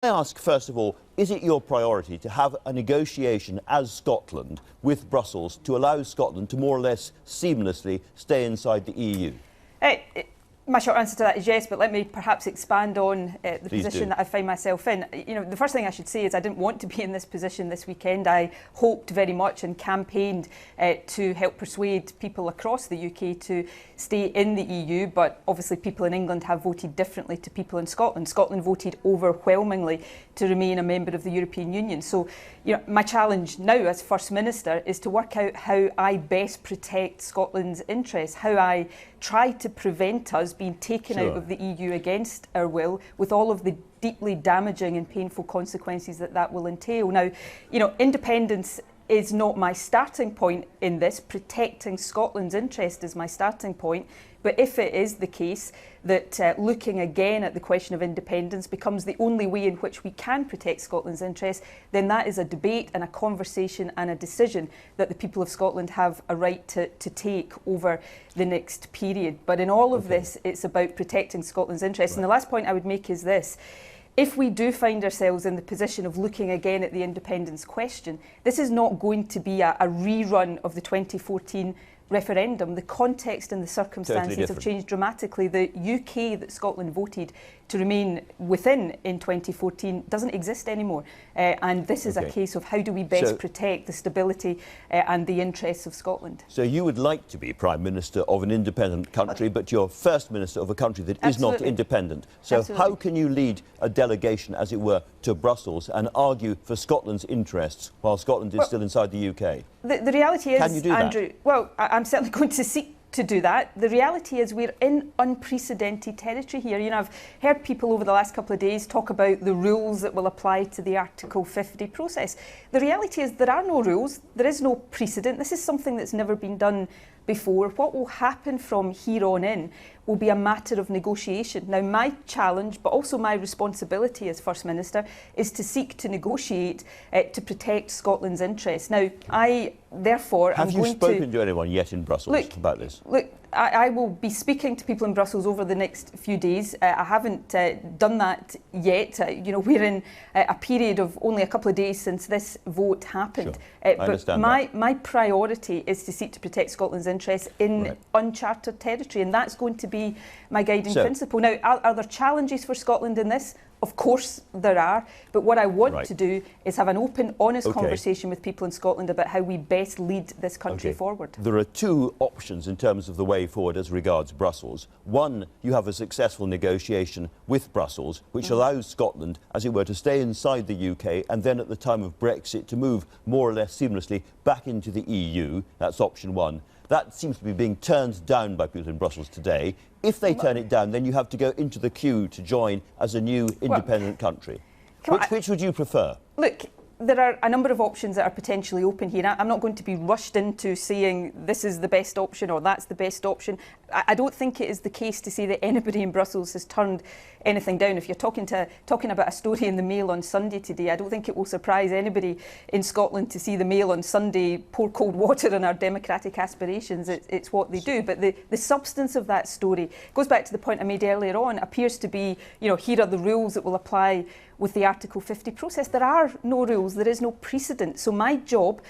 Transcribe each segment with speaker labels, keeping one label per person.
Speaker 1: I ask, first of all, is it your priority to have a negotiation as Scotland with Brussels to allow Scotland to more or less seamlessly stay inside the EU?
Speaker 2: My short answer to that is yes, but let me perhaps expand on the position that I find myself in. You know, the first thing I should say is I didn't want to be in this position this weekend. I hoped very much and campaigned to help persuade people across the UK to stay in the EU, but obviously people in England have voted differently to people in Scotland. Scotland voted overwhelmingly to remain a member of the European Union. So, you know, my challenge now as First Minister is to work out how I best protect Scotland's interests, how I try to prevent us being taken out of the EU against our will, with all of the deeply damaging and painful consequences that that will entail. Now, you know, independence is not my starting point in this. Protecting Scotland's interest is my starting point. But if it is the case that looking again at the question of independence becomes the only way in which we can protect Scotland's interests, then that is a debate and a conversation and a decision that the people of Scotland have a right to take over the next period. But in all of this, it's about protecting Scotland's interests. And the last point I would make is this. If we do find ourselves in the position of looking again at the independence question, this is not going to be a rerun of the 2014 referendum. The context and the circumstances have changed dramatically. The UK that Scotland voted to remain within in 2014 doesn't exist anymore. And this is a case of how do we best protect the stability and the interests of Scotland.
Speaker 1: So you would like to be Prime Minister of an independent country, but you're First Minister of a country that is not independent. So how can you lead a delegation, as it were, to Brussels and argue for Scotland's interests while Scotland is still inside the UK?
Speaker 2: The reality is,
Speaker 1: can you do
Speaker 2: Andrew,
Speaker 1: that?
Speaker 2: well, I'm certainly going to seek to do that. The reality is we're in unprecedented territory here. You know, I've heard people over the last couple of days talk about the rules that will apply to the Article 50 process. The reality is there are no rules, there is no precedent. This is something that's never been done before. What will happen from here on in will be a matter of negotiation. Now, my challenge, but also my responsibility as First Minister, is to seek to negotiate to protect Scotland's interests. Now, I therefore
Speaker 1: am going to... Have you spoken to anyone yet in Brussels about this?
Speaker 2: Look, I will be speaking to people in Brussels over the next few days. I haven't done that yet. You know, we're in a period of only a couple of days since this vote happened.
Speaker 1: But
Speaker 2: my priority is to seek to protect Scotland's interests in uncharted territory, and that's going to be my guiding principle. Now, are there challenges for Scotland in this? Of course there are, but what I want to do is have an open, honest conversation with people in Scotland about how we best lead this country forward.
Speaker 1: There are two options in terms of the way forward as regards Brussels. One, you have a successful negotiation with Brussels, which allows Scotland, as it were, to stay inside the UK and then at the time of Brexit to move more or less seamlessly back into the EU. That's option one. That seems to be being turned down by people in Brussels today. If they turn it down, then you have to go into the queue to join as a new independent country. Which would you prefer?
Speaker 2: Look, there are a number of options that are potentially open here. I'm not going to be rushed into saying this is the best option or that's the best option. I don't think it is the case to say that anybody in Brussels has turned anything down. If you're talking about a story in the Mail on Sunday today, I don't think it will surprise anybody in Scotland to see the Mail on Sunday pour cold water on our democratic aspirations. It's what they do. But the substance of that story goes back to the point I made earlier on, appears to be, you know, here are the rules that will apply with the Article 50 process. There are no rules, there is no precedent. So my job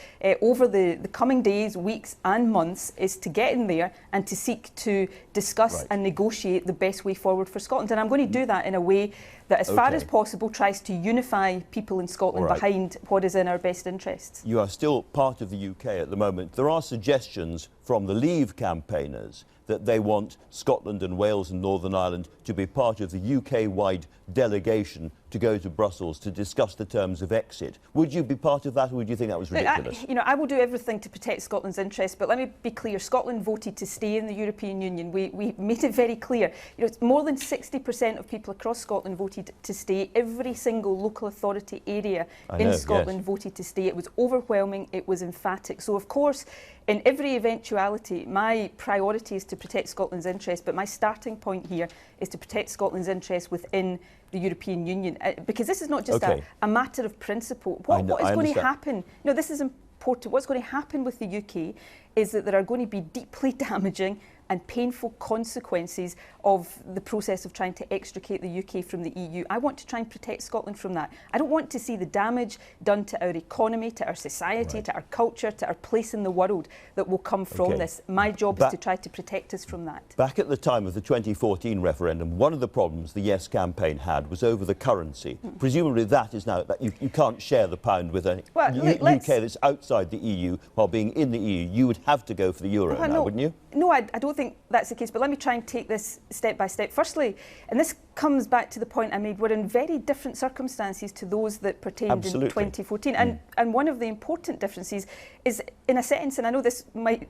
Speaker 2: over the coming days, weeks and months is to get in there and to seek to discuss and negotiate the best way forward for Scotland. And I'm going to do that in a way that, as far as possible, tries to unify people in Scotland behind what is in our best interests. You
Speaker 1: are still part of the UK at the moment. There are suggestions from the Leave campaigners that they want Scotland and Wales and Northern Ireland to be part of the UK-wide delegation to go to Brussels to discuss the terms of exit. Would you be part of that, or would you think that was ridiculous?
Speaker 2: I will do everything to protect Scotland's interests, but let me be clear, Scotland voted to stay in the European Union. We made it very clear. You know, more than 60% of people across Scotland voted to stay. Every single local authority area in Scotland voted to stay. It was overwhelming, it was emphatic. So, of course, in every eventuality, my priority is to protect Scotland's interests, but my starting point here is to protect Scotland's interests within the European Union, because this is not just a matter of principle. What is going to happen? No, this is important. What's going to happen with the UK is that there are going to be deeply damaging and painful consequences of the process of trying to extricate the UK from the EU. I want to try and protect Scotland from that. I don't want to see the damage done to our economy, to our society, to our culture, to our place in the world that will come from this. My job is to try to protect us from that.
Speaker 1: Back at the time of the 2014 referendum, one of the problems the Yes campaign had was over the currency. Presumably that is now, that you can't share the pound with a UK that's outside the EU while being in the EU. You would have to go for the euro now, wouldn't you?
Speaker 2: No, I don't think that's the case, but let me try and take this step by step. Firstly, and this comes back to the point I made, we're in very different circumstances to those that pertained in 2014. And one of the important differences is, in a sense, and I know this might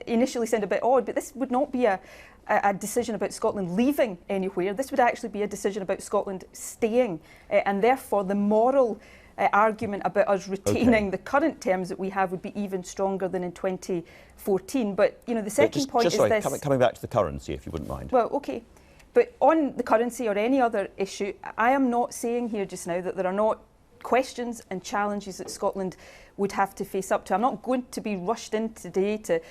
Speaker 2: initially sound a bit odd, but this would not be a decision about Scotland leaving anywhere. This would actually be a decision about Scotland staying, and therefore the moral argument about us retaining the current terms that we have would be even stronger than in 2014. But the second point is this.
Speaker 1: Coming back to the currency, if you wouldn't mind.
Speaker 2: Well, okay. But on the currency or any other issue, I am not saying here just now that there are not questions and challenges that Scotland would have to face up to. I'm not going to be rushed in today to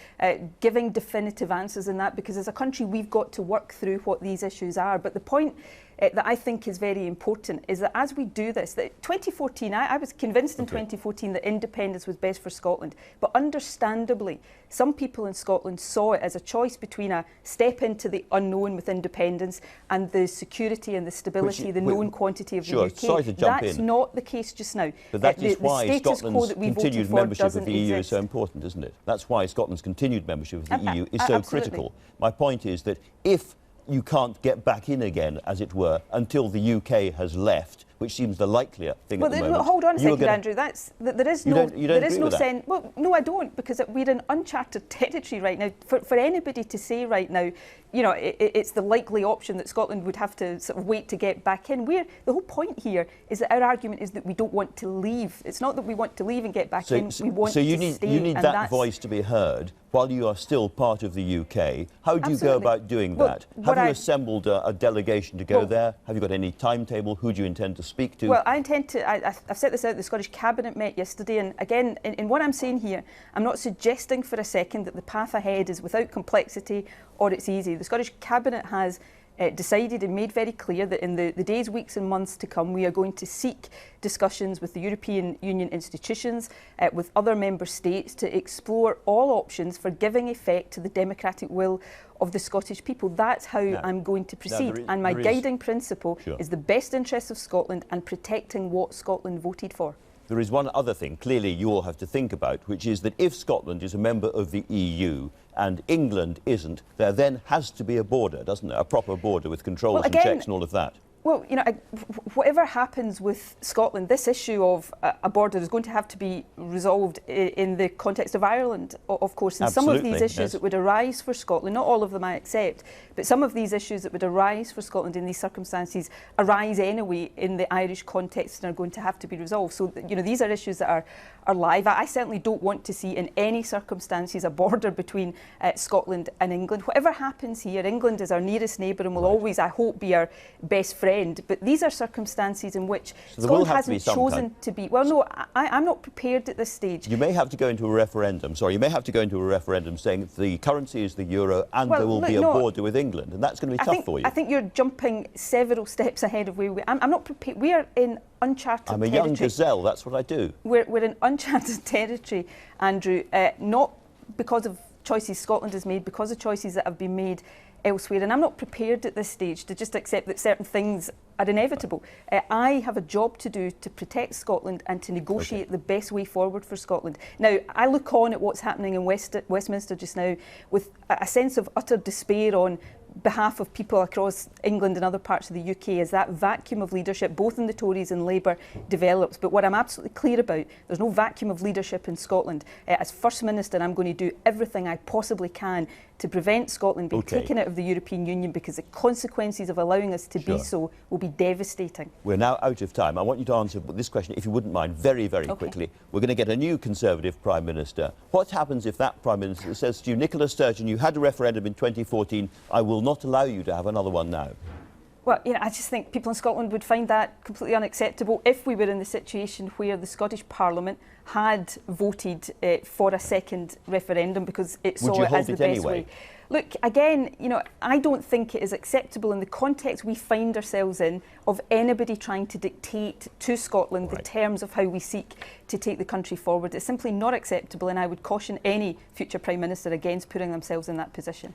Speaker 2: giving definitive answers in that, because as a country we've got to work through what these issues are. But the point that I think is very important is that as we do this, that 2014, I was convinced in 2014 that independence was best for Scotland, but understandably some people in Scotland saw it as a choice between a step into the unknown with independence and the security and the stability, the known quantity of the UK.
Speaker 1: Sorry to jump in.
Speaker 2: That's not the case just now.
Speaker 1: But that is why Scotland's continued membership of the EU is so important, isn't it? That's why Scotland's continued membership of the EU is so critical. My point is that if you can't get back in again, as it were, until the UK has left, which seems the likelier thing at the moment.
Speaker 2: Hold on a second, Andrew. There is no sense. Well, no, I don't, because we're in uncharted territory right now. For anybody to say right now, it's the likely option that Scotland would have to sort of wait to get back in. The whole point here is that our argument is that we don't want to leave. It's not that we want to leave and get back in. We want to stay. So you need that voice to be heard while you are still part of the UK. How do you go about doing that? Have you assembled a delegation to go there? Have you got any timetable? Who do you intend to speak to? Well, I intend to. I've set this out. The Scottish Cabinet met yesterday, and again, in what I'm saying here, I'm not suggesting for a second that the path ahead is without complexity or it's easy. The Scottish Cabinet has decided and made very clear that in the days, weeks and months to come, we are going to seek discussions with the European Union institutions, with other member states, to explore all options for giving effect to the democratic will of the Scottish people. That's how I'm going to proceed. And my guiding principle is the best interests of Scotland and protecting what Scotland voted for.
Speaker 1: There is one other thing, clearly, you all have to think about, which is that if Scotland is a member of the EU and England isn't, there then has to be a border, doesn't there? A proper border with controls and checks and all of that.
Speaker 2: Well, whatever happens with Scotland, this issue of a border is going to have to be resolved in the context of Ireland, of course. And some of these issues that would arise for Scotland, not all of them I accept, but some of these issues that would arise for Scotland in these circumstances arise anyway in the Irish context and are going to have to be resolved. So, these are issues that are live. I certainly don't want to see in any circumstances a border between Scotland and England. Whatever happens here, England is our nearest neighbour and will always, I hope, be our best friend. But these are circumstances in which Scotland hasn't chosen to be. Well, no, I'm not prepared at this stage.
Speaker 1: You may have to go into a referendum. Sorry, you may have to go into a referendum saying the currency is the euro and there will be a border with England, and that's going to be tough for you.
Speaker 2: I think you're jumping several steps ahead of where I'm not prepared. We are in uncharted territory.
Speaker 1: I'm a young gazelle. That's what I do.
Speaker 2: We're in uncharted territory, Andrew. Not because of choices Scotland has made, because of choices that have been made elsewhere, and I'm not prepared at this stage to just accept that certain things are inevitable. I have a job to do to protect Scotland and to negotiate the best way forward for Scotland. Now, I look on at what's happening in Westminster just now with a sense of utter despair on behalf of people across England and other parts of the UK as that vacuum of leadership, both in the Tories and Labour, develops. But what I'm absolutely clear about, there's no vacuum of leadership in Scotland. As First Minister, I'm going to do everything I possibly can to prevent Scotland being taken out of the European Union, because the consequences of allowing us to be so will be devastating. We're
Speaker 1: now out of time. I want you to answer this question, if you wouldn't mind, very, very quickly. We're going to get a new Conservative Prime Minister. What happens if that Prime Minister says to you, Nicola Sturgeon, you had a referendum in 2014, I will not allow you to have another one now?
Speaker 2: Well, I just think people in Scotland would find that completely unacceptable if we were in the situation where the Scottish Parliament had voted for a second referendum because it saw it as the best way. Look, again, I don't think it is acceptable in the context we find ourselves in of anybody trying to dictate to Scotland the terms of how we seek to take the country forward. It's simply not acceptable, and I would caution any future Prime Minister against putting themselves in that position.